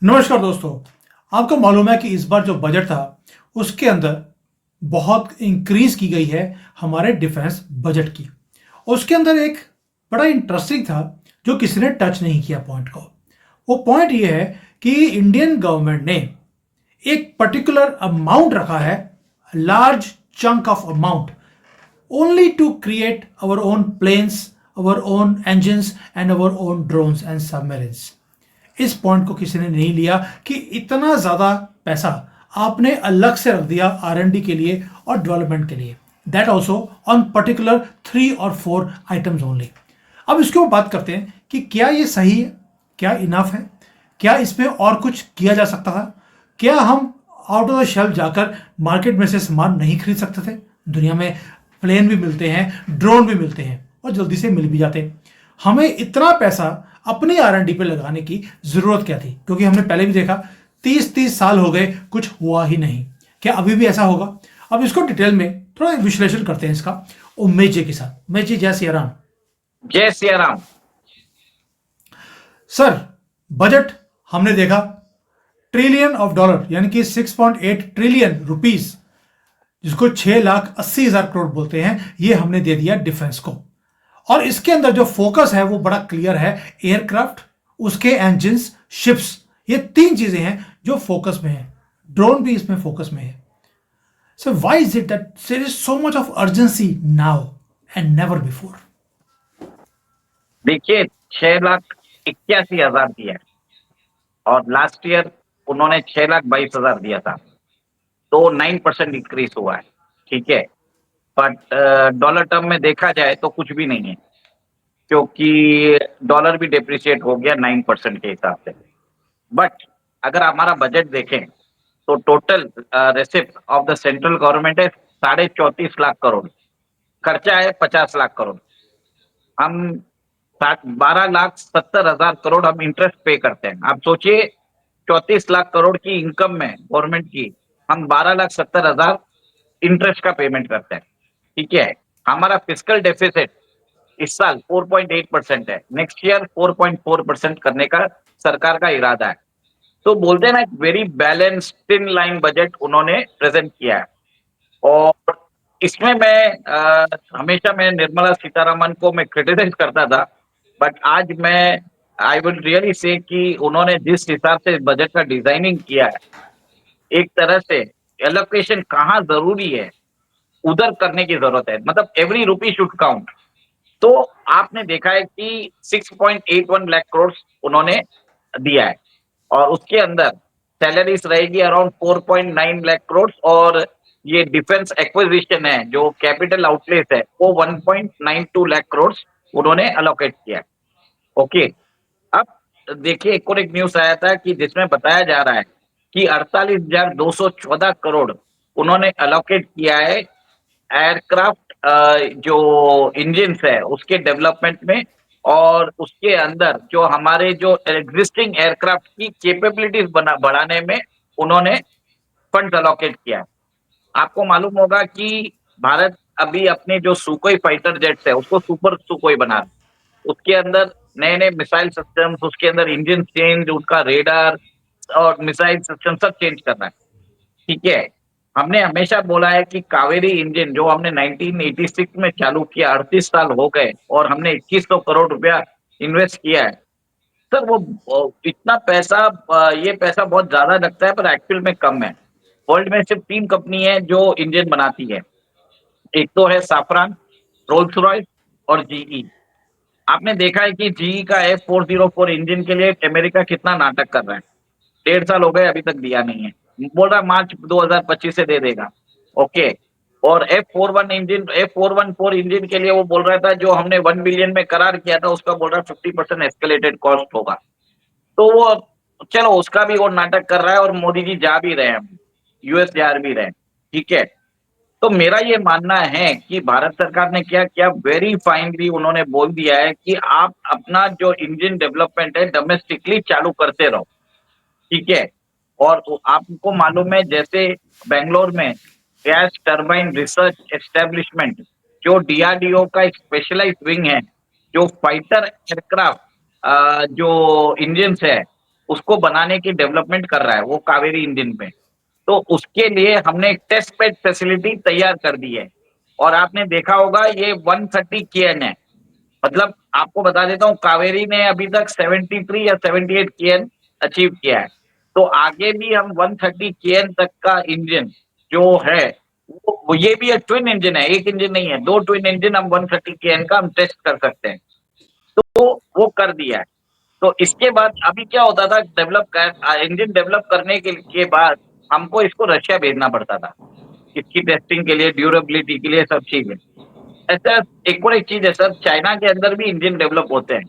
नमस्कार दोस्तों। आपको मालूम है कि इस बार जो बजट था उसके अंदर बहुत इंक्रीज की गई है हमारे डिफेंस बजट की। उसके अंदर एक बड़ा इंटरेस्टिंग था जो किसी ने टच नहीं किया पॉइंट को। वो पॉइंट ये है कि इंडियन गवर्नमेंट ने एक पर्टिकुलर अमाउंट रखा है, large chunk of amount, only to create our own planes, our own engines and our own drones and submarines। इस पॉइंट को किसी ने नहीं लिया कि इतना ज्यादा पैसा आपने अलग से रख दिया आर&डी के लिए और डेवलपमेंट के लिए, दैट ऑल्सो ऑन पर्टिकुलर 3 और 4 आइटम्स ओनली। अब इसके ऊपर बात करते हैं कि क्या ये सही है, क्या इनफ है, क्या इसमें और कुछ किया जा सकता था, क्या हम आउट ऑफ द शेल्फ जाकर मार्केट में से सामान नहीं खरीद सकते थे। दुनिया में प्लेन भी मिलते हैं, ड्रोन भी मिलते हैं और जल्दी से मिल भी जाते हैं। हमें इतना पैसा अपनी आर&डी पे लगाने की जरूरत क्या थी, क्योंकि हमने पहले भी देखा 30-30 साल हो गए, कुछ हुआ ही नहीं। क्या अभी भी ऐसा होगा? अब इसको डिटेल में थोड़ा विश्लेषण करते हैं इसका उमेश जी के साथ। उमेश जी, जय सिया राम। जय सिया राम। सर, बजट हमने देखा, ट्रिलियन ऑफ डॉलर यानी कि 6.8 ट्रिलियन रुपीस, जिसको 6,80,000 करोड़ बोलते हैं, ये हमने दे दिया डिफेंस को। और इसके अंदर जो फोकस है वो बड़ा क्लियर है, एयरक्राफ्ट, उसके इंजन, शिप्स, ये 3 चीजें हैं जो फोकस में है। ड्रोन भी इसमें फोकस में है। So why is it that there is so much of urgency now and never before? देखिए, 6,81,000 दिया है और लास्ट ईयर उन्होंने 6,22,000 दिया था, तो 9% इंक्रीज हुआ है। ठीक है, बट डॉलर टर्म में देखा जाए तो कुछ भी नहीं है, क्योंकि डॉलर भी डिप्रिशिएट हो गया 9% के हिसाब से। बट अगर हमारा बजट देखें तो total receipt of the central government है 34,50,000 करोड़, खर्चा है 50,00,000 करोड़। हम 12,70,000 करोड़ हम इंटरेस्ट पे करते हैं। आप सोचिए, 34,00,000 करोड़ की इनकम में गवर्नमेंट की हम 12,70,000 इंटरेस्ट का पेमेंट करते हैं। ठीक है, हमारा फिजिकल डेफिसिट इस साल 4.8% है, नेक्स्ट ईयर 4.4% करने का सरकार का इरादा है। तो बोलते हैं ना, very balanced in line budget उन्होंने प्रेजेंट किया है। और इसमें हमेशा मैं निर्मला सीतारमन को मैं क्रिटिसाइज करता था, बट आज मैं आई वुड रियली से कि उन्होंने जिस हिसाब से बजट का डिजाइनिंग किया है, एक तरह से एलोकेशन कहाँ जरूरी है उधर करने की जरूरत है, मतलब एवरी रुपी शुड काउंट। तो आपने देखा है कि 6.81 लाख करोड़ उन्होंने दिया है और उसके अंदर सैलरीज रहेगी अराउंड 4.9 लाख करोड़, और ये डिफेंस एक्विजिशन है जो कैपिटल आउटलेस है वो 1.92 लाख करोड़ उन्होंने अलोकेट किया है। ओके, अब देखिए, एक और एक न्यूज आया था कि जिसमें बताया जा रहा है कि 48,214 करोड़ उन्होंने अलोकेट किया है एयरक्राफ्ट जो इंजिन्स है उसके डेवलपमेंट में, और उसके अंदर जो हमारे जो एग्जिस्टिंग एयरक्राफ्ट की कैपेबिलिटीज बढ़ाने में उन्होंने फंड अलोकेट किया है। आपको मालूम होगा कि भारत अभी अपने जो सुकोई फाइटर जेट्स है उसको सुपर सुकोई बना रहा है। उसके अंदर नए नए मिसाइल सिस्टम्स, उसके अंदर इंजन चेंज, उसका रेडार और मिसाइल सिस्टम सब चेंज करना है। ठीक है, हमने हमेशा बोला है कि कावेरी इंजन जो हमने 1986 में चालू किया, 38 साल हो गए और हमने 2100 करोड़ रुपया इन्वेस्ट किया है। सर, वो इतना पैसा, ये पैसा बहुत ज्यादा लगता है पर एक्चुअल में कम है। वर्ल्ड में सिर्फ 3 कंपनी है जो इंजन बनाती है, एक तो है साफरान, रोल्स रॉयस और जीई। आपने देखा है कि जीई का F404 इंजन के लिए अमेरिका कितना नाटक कर रहा है। 1.5 साल हो गए, अभी तक दिया नहीं है। बोल रहा मार्च 2025 से दे देगा। ओके, और F414 इंजन के लिए वो बोल रहा था, जो हमने 1 बिलियन में करार किया था उसका बोल रहा 50% एस्केलेटेड कॉस्ट होगा। तो वो, चलो उसका भी वो नाटक कर रहा है और मोदी जी जा भी रहे हैं, यूएस जा भी रहे हैं। ठीक है, तो मेरा ये मानना है कि भारत सरकार ने क्या किया, वेरी फाइनली उन्होंने बोल दिया है कि आप अपना जो इंजन डेवलपमेंट है डोमेस्टिकली चालू करते रहो। ठीक है, और आपको मालूम है जैसे बेंगलोर में गैस टरबाइन रिसर्च एस्टेब्लिशमेंट, जो डीआरडीओ का एक स्पेशलाइज्ड विंग है, जो फाइटर एयरक्राफ्ट जो इंजन्स है उसको बनाने की डेवलपमेंट कर रहा है वो कावेरी इंजन पे। तो उसके लिए हमने एक टेस्ट बेड फैसिलिटी तैयार कर दी है। और आपने देखा होगा ये 130 केएन है। मतलब आपको बता देता हूँ, कावेरी ने अभी तक 73 या 78 केएन अचीव किया है। तो आगे भी हम 130 केएन तक का इंजन जो है वो ये भी एक ट्विन इंजन है, एक इंजन नहीं है, दो ट्विन इंजन हम 130 केएन का हम टेस्ट कर सकते हैं। तो वो कर दिया है। तो इसके बाद अभी क्या होता था, इंजन डेवलप करने के बाद हमको इसको रशिया भेजना पड़ता था इसकी टेस्टिंग के लिए, ड्यूरेबिलिटी के लिए, सब चीजें। ऐसा एक और एक चीज है सर, चाइना के अंदर भी इंजन डेवलप होते हैं,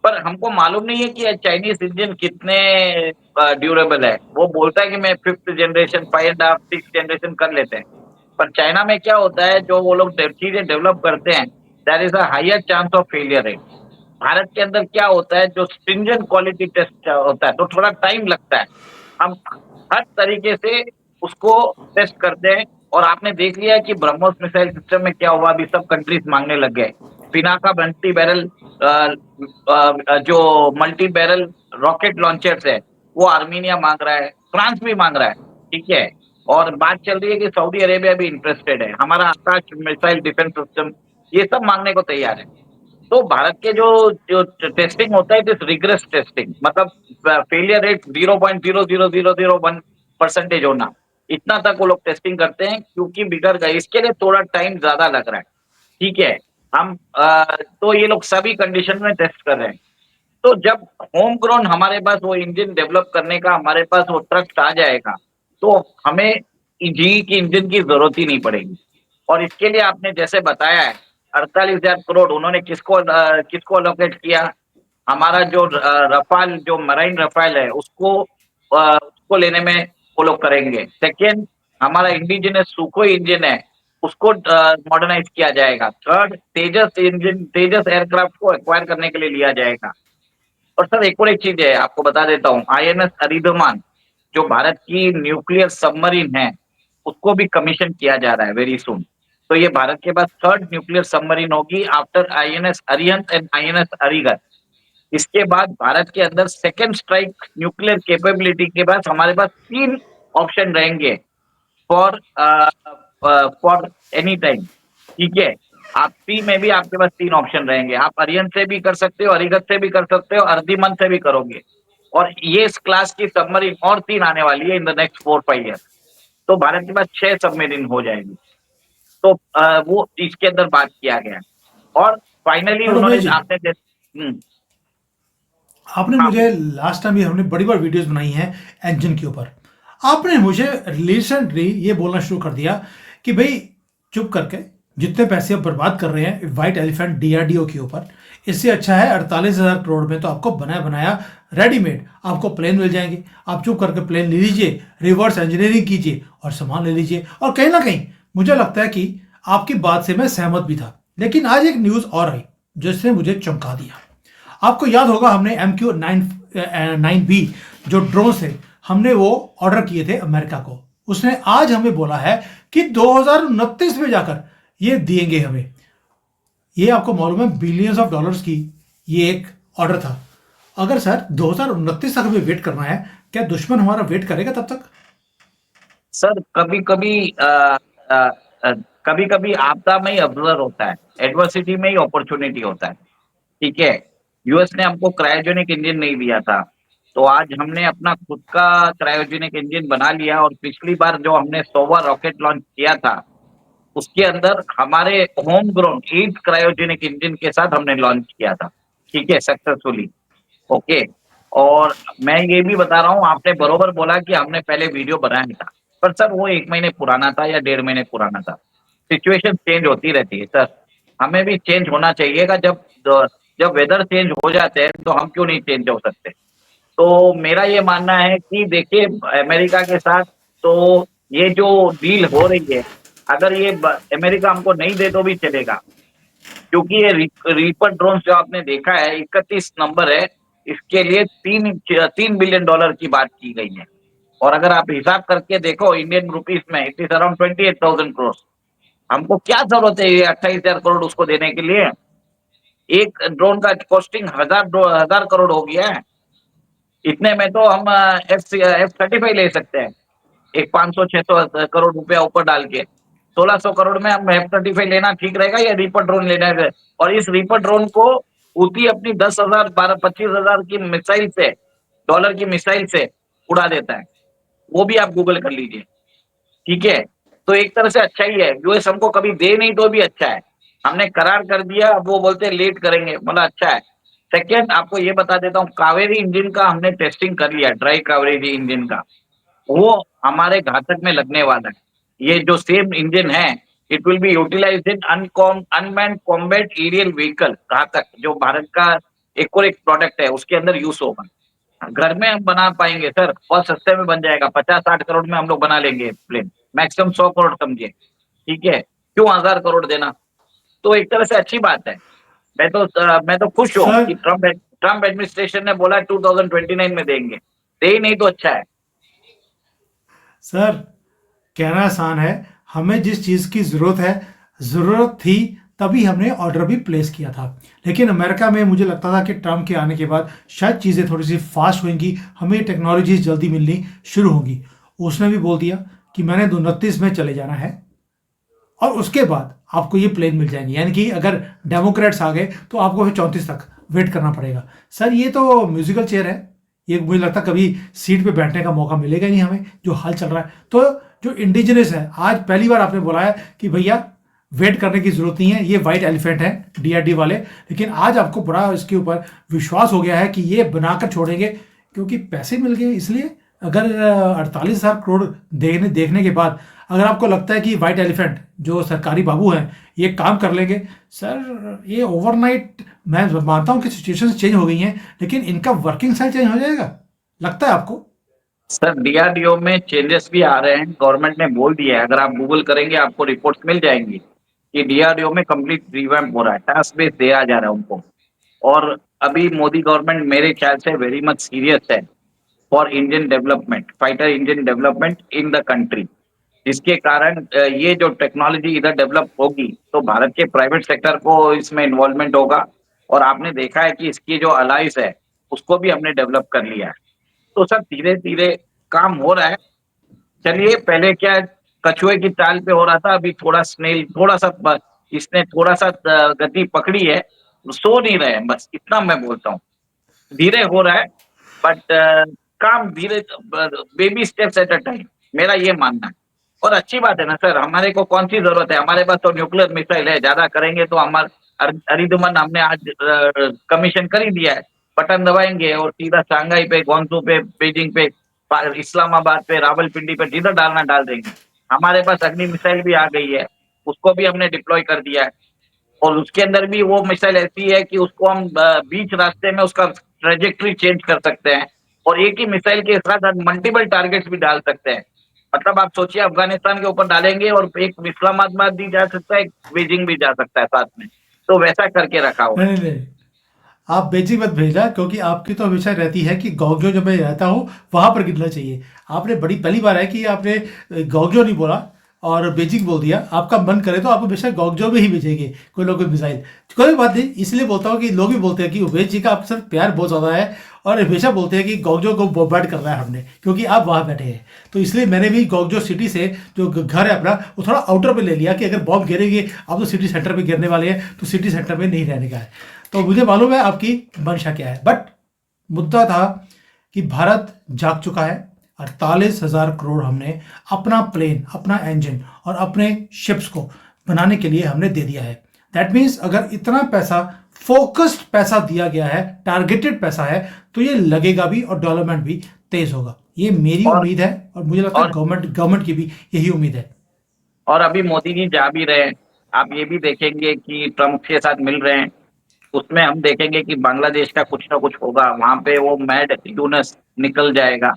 पर हमको मालूम नहीं है कि चाइनीज इंजन कितने ड्यूरेबल है। वो बोलता है कि मैं 5th जनरेशन, 5.5, 6th जनरेशन कर लेते हैं। पर चाइना में क्या होता है, जो वो लोग चीजें डेवलप करते हैं, there is a higher chance of failure rate. Bharat के अंदर क्या होता है, जो स्ट्रिंजेंट क्वालिटी टेस्ट होता है तो थोड़ा टाइम लगता है। हम हर तरीके से उसको टेस्ट करते हैं। और आपने देख लिया है कि ब्रह्मोस मिसाइल सिस्टम में क्या हुआ, अभी सब कंट्रीज मांगने लग गए। पिनाका मल्टी बैरल जो मल्टी बैरल रॉकेट लॉन्चर्स है वो आर्मीनिया मांग रहा है, फ्रांस भी मांग रहा है। ठीक है। और बात चल रही है कि सऊदी अरेबिया भी इंटरेस्टेड है, हमारा आकाश मिसाइल डिफेंस सिस्टम ये सब मांगने को तैयार है। तो भारत के जो जो टेस्टिंग होता है, इट इज रिग्रेस टेस्टिंग, मतलब फेलियर रेट 0.00001% होना, इतना तक वो लोग टेस्टिंग करते हैं, क्योंकि बिगड़ गए इसके लिए थोड़ा टाइम ज्यादा लग रहा है। ठीक है। हम तो ये लोग सभी कंडीशन में टेस्ट कर रहे हैं। तो जब होम ग्रोन हमारे पास वो इंजन डेवलप करने का हमारे पास वो ट्रस्ट आ जाएगा, तो हमें जी की इंजन की जरूरत ही नहीं पड़ेगी। और इसके लिए आपने जैसे बताया है 48,000 करोड़ उन्होंने किसको अलोकेट किया। हमारा जो रफाल, जो मराइन रफाल है उसको लेने में वो लोग करेंगे। सेकेंड, हमारा इंडिजिनस सुखोई इंजन है उसको मॉडर्नाइज किया जाएगा। थर्ड, तेजस इंजन, तेजस एयरक्राफ्ट को एक्वायर करने के लिए लिया जाएगा। और सर एक और एक चीज है, आपको बता देता हूँ, आईएनएस अरिधमान जो भारत की न्यूक्लियर सबमरीन है उसको भी कमीशन किया जा रहा है वेरी सुन। तो ये भारत के पास थर्ड न्यूक्लियर सबमरीन होगी after INS Arihant and INS Arighat. इसके बाद भारत के अंदर सेकेंड स्ट्राइक न्यूक्लियर कैपेबिलिटी के बाद हमारे पास 3 ऑप्शन रहेंगे फॉर फॉर एनी टाइम। ठीक है। आप सी में भी आपके पास 3 ऑप्शन रहेंगे, आप अरियन से भी कर सकते हो, अरिगत से भी कर सकते हो, अर्धिमन से भी करोगे। और ये इस क्लास की सबमरीन और 3 आने वाली है इन द नेक्स्ट 4-5 ईयर। तो भारत के पास 6 सबमरीन हो जाएगी। तो वो इसके अंदर बात किया गया है। और फाइनली और उन्होंने उमेश जी, आपने आपने हाँ मुझे लास्ट टाइम भी हमने बड़ी बार वीडियोस बनाई हैं इंजन के ऊपर। आपने मुझे रिसेंटली ये बोलना शुरू कर दिया कि भाई चुप करके जितने पैसे आप बर्बाद कर रहे हैं वाइट एलिफेंट डीआरडीओ के ऊपर, इससे अच्छा है 48,000 करोड़ में तो आपको बनाया बनाया रेडीमेड आपको प्लेन मिल जाएंगे। आप चुप करके प्लेन ले लीजिए, रिवर्स इंजीनियरिंग कीजिए और सामान ले लीजिए। और कहीं ना कहीं मुझे लगता है कि आपकी बात से मैं सहमत भी था। लेकिन आज एक न्यूज़ और आई जिसने मुझे चमका दिया। आपको याद होगा हमने MQ-9B जो ड्रोन थे हमने वो ऑर्डर किए थे अमेरिका को। उसने आज हमें बोला है कि 2029 में जाकर ये देंगे हमें। ये आपको मालूम है बिलियंस ऑफ डॉलर्स की ये एक ऑर्डर था। अगर सर 2029 तक हमें वेट करना है, क्या दुश्मन हमारा वेट करेगा तब तक? सर, कभी कभी आपदा में ही अवसर होता है, एडवर्सिटी में ही अपॉर्चुनिटी होता है। ठीक है। यूएस ने हमको क्रायोजेनिक इंजन नहीं दिया था, तो आज हमने अपना खुद का क्रायोजेनिक इंजन बना लिया। और पिछली बार जो हमने सोवा रॉकेट लॉन्च किया था उसके अंदर हमारे होम ग्रोन 8 क्रायोजेनिक इंजन के साथ हमने लॉन्च किया था। ठीक है, सक्सेसफुली। ओके। और मैं ये भी बता रहा हूँ, आपने बरोबर बोला कि हमने पहले वीडियो बनाया था, पर सर वो 1 महीने पुराना था या 1.5 महीने पुराना था। सिचुएशन चेंज होती रहती है सर। हमें भी चेंज होना चाहिएगा। जब वेदर चेंज हो जाते हैं तो हम क्यों नहीं चेंज हो सकते। तो मेरा ये मानना है कि देखिए, अमेरिका के साथ तो ये जो डील हो रही है, अगर ये अमेरिका हमको नहीं दे तो भी चलेगा, क्योंकि ये रीपर ड्रोन जो आपने देखा है 31 नंबर है, इसके लिए 3 बिलियन डॉलर की बात की गई है। और अगर आप हिसाब करके देखो इंडियन रुपीस में, इट इज अराउंड 28,000 करोड़। हमको क्या जरूरत है ये 28,000 करोड़ उसको देने के लिए। एक ड्रोन का कॉस्टिंग 1,000 करोड़ हो गया है। इतने में तो हम F-35 ले सकते हैं, एक 500-600 करोड़ रुपया ऊपर डाल के। 1600 करोड़ में हम F-35 लेना ठीक रहेगा या रीपर ड्रोन लेना है? और इस रीपर ड्रोन को हूती अपनी 10,000 12-25,000 की मिसाइल से, डॉलर की मिसाइल से उड़ा देता है। वो भी आप गूगल कर लीजिए, ठीक है? तो एक तरह से अच्छा ही है, यूएस हमको कभी दे नहीं तो भी अच्छा है। हमने करार कर दिया, अब वो बोलते हैं लेट करेंगे, मतलब अच्छा है। सेकंड, आपको ये बता देता हूँ, कावेरी इंजन का हमने टेस्टिंग कर लिया, ड्राई कावेरी इंजन का। वो हमारे घातक में लगने वाला है। ये जो सेम इंजन है, it will be utilized in unmanned combat aerial vehicle, Ghatak, जो भारत का एक और एक प्रोडक्ट है, उसके अंदर यूज होगा। घर में हम बना पाएंगे सर, बहुत सस्ते में बन जाएगा, 50-60 करोड़ में हम लोग बना लेंगे प्लेन, मैक्सिमम 100 करोड़ समझिए, ठीक है? क्यों 1000 करोड़ देना? तो एक तरह से अच्छी बात है। मैं तो खुश हूँ सर कि ट्रम्प एडमिनिस्ट्रेशन ने बोला 2029 में देंगे, दे ही नहीं तो अच्छा है। सर कहना आसान है, हमें जिस चीज़ की ज़रूरत है, ज़रूरत थी, तभी हमने ऑर्डर भी प्लेस किया था। लेकिन अमेरिका में मुझे लगता था कि ट्रम्प के आने के बाद शायद चीज़ें थोड़ी सी फास्ट होंगी, हमें टेक्नोलॉजीज जल्दी मिलनी शुरू होंगी। उसने भी बोल दिया कि मैंने 29 में चले जाना है और उसके बाद आपको ये प्लेन मिल जाएंगे, यानी कि अगर डेमोक्रेट्स आ गए तो आपको फिर 34 तक वेट करना पड़ेगा। सर ये तो म्यूजिकल चेयर है, ये मुझे लगता कभी सीट पे बैठने का मौका मिलेगा ही नहीं हमें, जो हाल चल रहा है। तो जो इंडिजिनस है, आज पहली बार आपने बोला है कि भैया वेट करने की जरूरत नहीं है, ये वाइट एलिफेंट है डीआरडी वाले, लेकिन आज आपको बड़ा इसके ऊपर विश्वास हो गया है कि ये बनाकर छोड़ेंगे क्योंकि पैसे मिल गए। इसलिए अगर 48,000 करोड़ देखने के बाद अगर आपको लगता है कि वाइट एलिफेंट जो सरकारी बाबू हैं ये काम कर लेंगे, सर ये ओवरनाइट, मैं मानता हूं कि सिचुएशंस चेंज हो गई हैं, लेकिन इनका वर्किंग स्टाइल चेंज हो जाएगा, लगता है आपको? सर डीआरडीओ में चेंजेस भी आ रहे हैं, गवर्नमेंट ने बोल दिया है, अगर आप गूगल करेंगे आपको रिपोर्ट्स मिल जाएंगी कि डीआरडीओ में कंप्लीट रिवैम्प हो रहा है, टास्क बेस दिया जा रहा है उनको। और अभी मोदी गवर्नमेंट मेरे ख्याल से वेरी मच सीरियस है for Indian development, fighter engine development in the country, जिसके कारण ये जो टेक्नोलॉजी इधर डेवलप होगी तो भारत के प्राइवेट सेक्टर को इसमें इन्वॉल्वमेंट होगा। और आपने देखा है कि इसकी जो अलाइंस है उसको भी हमने डेवलप कर लिया है। तो सब धीरे धीरे काम हो रहा है। चलिए, पहले क्या कछुए की चाल पे हो रहा था, अभी थोड़ा स्नेल, थोड़ा सा इसने थोड़ा सा गति पकड़ी है, सो नहीं रहे हैं, बस इतना मैं बोलता हूँ। धीरे हो रहा है, बट काम धीरे, baby steps at a time, मेरा ये मानना है। और अच्छी बात है ना सर, हमारे को कौन सी जरूरत है, हमारे पास तो न्यूक्लियर मिसाइल है, ज्यादा करेंगे तो हमारे अरिदुमन हमने आज कमीशन कर ही दिया है, बटन दबाएंगे और सीधा शंघाई पे, ग्वांगझू पे, बीजिंग पे, इस्लामाबाद पे, रावलपिंडी पे, जिधर डालना डाल देंगे। हमारे पास अग्नि मिसाइल भी आ गई है, उसको भी हमने डिप्लॉय कर दिया है। और उसके अंदर भी वो मिसाइल ऐसी है कि उसको हम बीच रास्ते में उसका ट्रेजेक्ट्री चेंज कर सकते हैं, और एक ही मिसाइल के साथ मल्टीपल टारगेट्स भी डाल सकते हैं। मतलब आप सोचिए, अफगानिस्तान के ऊपर डालेंगे और एक इस्लामाबाद भी जा सकता है, एक बीजिंग भी जा सकता है साथ में। तो वैसा करके रखा हुआ नहीं नहीं नहीं, आप बेची मत भेजना, क्योंकि आपकी तो हमेशा रहती है कि गौगियो जब मैं रहता हूँ वहां पर गिनना चाहिए। आपने बड़ी पहली बार है कि आपने गौगियो नहीं बोला और बेजिंग बोल दिया। आपका मन करे तो आप हमेशा गौगियो में ही भेजेंगे कोई लोग कोई मिसाइल, कोई बात नहीं। इसलिए बोलता हूँ कि लोग भी बोलते हैं कि उमेश जी का आपके साथ प्यार बहुत ज़्यादा है और हमेशा बोलते हैं कि गौगियो को बॉम्बार्ड करना है हमने, क्योंकि आप वहाँ बैठे हैं। तो इसलिए मैंने भी गौगियो सिटी से जो घर है अपना, वो थोड़ा आउटर पे ले लिया कि अगर बॉम्ब गिरेंगे, आप तो सिटी सेंटर में गिरने वाले हैं, तो सिटी सेंटर में नहीं रहने का है। तो मुझे मालूम है आपकी मंशा क्या है, बट मुद्दा था कि भारत जाग चुका है। 48,000 करोड़ हमने अपना प्लेन, अपना इंजन और अपने शिप्स को बनाने के लिए हमने दे दिया है। दैट मीन्स अगर इतना पैसा, फोकस्ड पैसा दिया गया है, टारगेटेड पैसा है, तो ये लगेगा भी और डेवलपमेंट भी तेज होगा। ये मेरी और उम्मीद है और मुझे लगता है और गवर्नमेंट की भी यही उम्मीद है। और अभी मोदी जी जा भी रहे हैं। आप ये भी देखेंगे कि ट्रम्प के साथ मिल रहे हैं, उसमें हम देखेंगे कि बांग्लादेश का कुछ ना कुछ होगा, वहां पे वो मैड यूनस निकल जाएगा,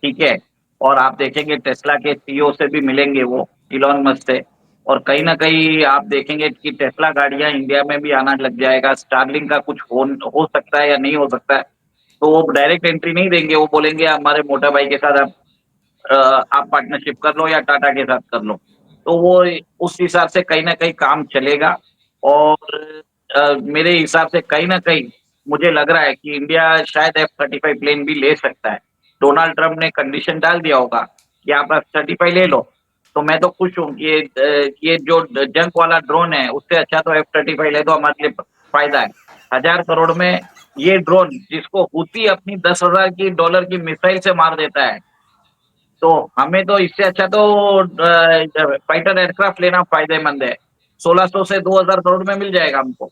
ठीक है? और आप देखेंगे टेस्ला के सीईओ से भी मिलेंगे वो, इलॉन मस्क से। और कहीं ना कहीं आप देखेंगे कि टेस्ला गाड़ियां इंडिया में भी आना लग जाएगा, स्टारलिंक का कुछ हो सकता है या नहीं हो सकता है। तो वो डायरेक्ट एंट्री नहीं देंगे, वो बोलेंगे हमारे मोटा भाई के साथ आप पार्टनरशिप कर लो या टाटा के साथ कर लो। तो वो उस हिसाब से कहीं ना कहीं काम चलेगा। और मेरे हिसाब से कहीं ना कहीं मुझे लग रहा है कि इंडिया शायद F-35 प्लेन भी ले सकता है। डोनाल्ड ट्रम्प ने कंडीशन डाल दिया होगा कि आप F-35 ले लो, तो मैं तो खुश हूँ कि ये जो जंग वाला ड्रोन है उससे अच्छा तो F-35 ले दो, हमारे लिए फायदा है। 1000 करोड़ में ये ड्रोन जिसको हूती अपनी $10,000 की मिसाइल से मार देता है, तो हमें तो इससे अच्छा तो फाइटर एयरक्राफ्ट लेना फायदेमंद है। 1600 से 2000 करोड़ में मिल जाएगा हमको,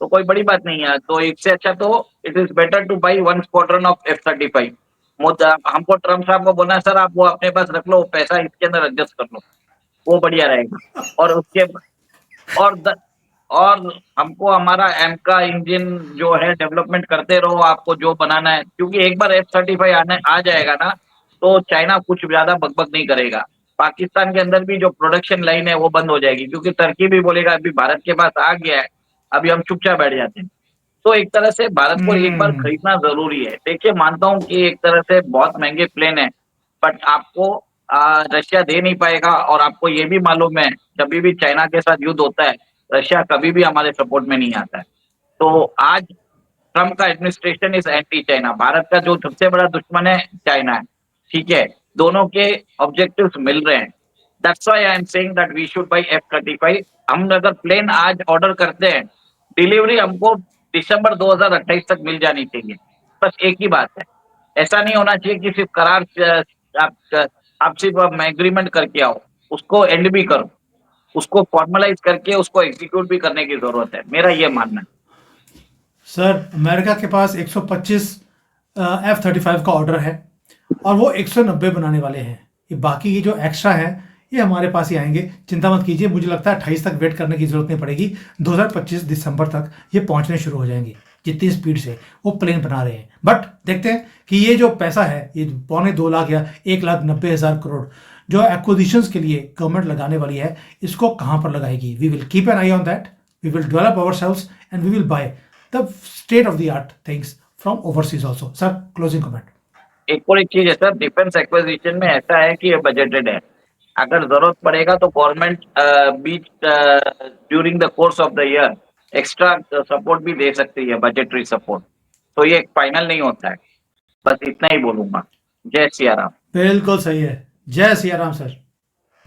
तो कोई बड़ी बात नहीं है। तो इससे अच्छा तो it is better two by 1 squadron of F-35। हमको ट्रम्प साहब को बोलना, सर आप वो अपने पास रख लो, पैसा इसके अंदर एडजस्ट कर लो, वो बढ़िया रहेगा। और उसके और द, और हमको हमारा एम का इंजन जो है डेवलपमेंट करते रहो, आपको जो बनाना है, क्योंकि एक बार F-35 आने आ जाएगा ना, तो चाइना कुछ ज्यादा बकबक नहीं करेगा। पाकिस्तान के अंदर भी जो प्रोडक्शन लाइन है वो बंद हो जाएगी, क्योंकि टर्की भी बोलेगा अभी भारत के पास आ गया है, अभी हम चुपचाप बैठ जाते हैं। तो एक तरह से भारत को एक बार हम्म। खरीदना जरूरी है। देखिए, मानता हूँ कि एक तरह से बहुत महंगे प्लेन है, बट आपको रशिया दे नहीं पाएगा। और आपको ये भी मालूम है, जब भी चाइना के साथ युद्ध होता है, रशिया कभी भी हमारे सपोर्ट में नहीं आता है। तो आज ट्रम्प का administration is anti China. Bharat का जो सबसे बड़ा दुश्मन है चाइना है, ठीक है। दोनों के ऑब्जेक्टिव्स मिल रहे हैं। That's why I am saying that we should buy F-35। हम अगर प्लेन आज ऑर्डर करते हैं, डिलीवरी हमको दिसंबर 2028 तक मिल जानी चाहिए। बस एक ही बात है, ऐसा नहीं होना चाहिए कि सिर्फ करार आप आप सिर्फ एग्रीमेंट करके आओ, उसको एंड भी करो, उसको फॉर्मलाइज करके उसको एग्जीक्यूट भी करने की जरूरत है, मेरा ये मानना है। सर, अमेरिका के पास 125 F-35 का ऑर्डर है और वो 190 बनाने वाले हैं। ये बाकी ये जो एक्स्ट्रा है ये हमारे पास ही आएंगे, चिंता मत कीजिए। मुझे लगता है 28 तक वेट करने की जरूरत नहीं पड़ेगी। 2025 दिसंबर तक ये पहुंचने शुरू हो जाएंगे, जितनी स्पीड से वो प्लेन बना रहे हैं। बट देखते हैं कि ये जो पैसा है, ये 2.25 लाख या 1,90,000 करोड़ जो एक्विजिशंस के लिए गवर्नमेंट लगाने वाली है, इसको कहां पर लगाएगी। We will keep an eye on that, we will develop our cells and we will buy the state of the art things from overseas also. Sir, closing comment. एक और एक चीज है सर, डिफेंस एक्विजिशन में ऐसा है कि ये बजटेड है। अगर जरूरत पड़ेगा तो government beach during the course of the year extra support भी दे सकती है, बजटरी सपोर्ट। तो ये फाइनल नहीं होता है। बस इतना ही बोलूंगा। जय सिया राम। बिल्कुल सही है। जय सिया राम सर।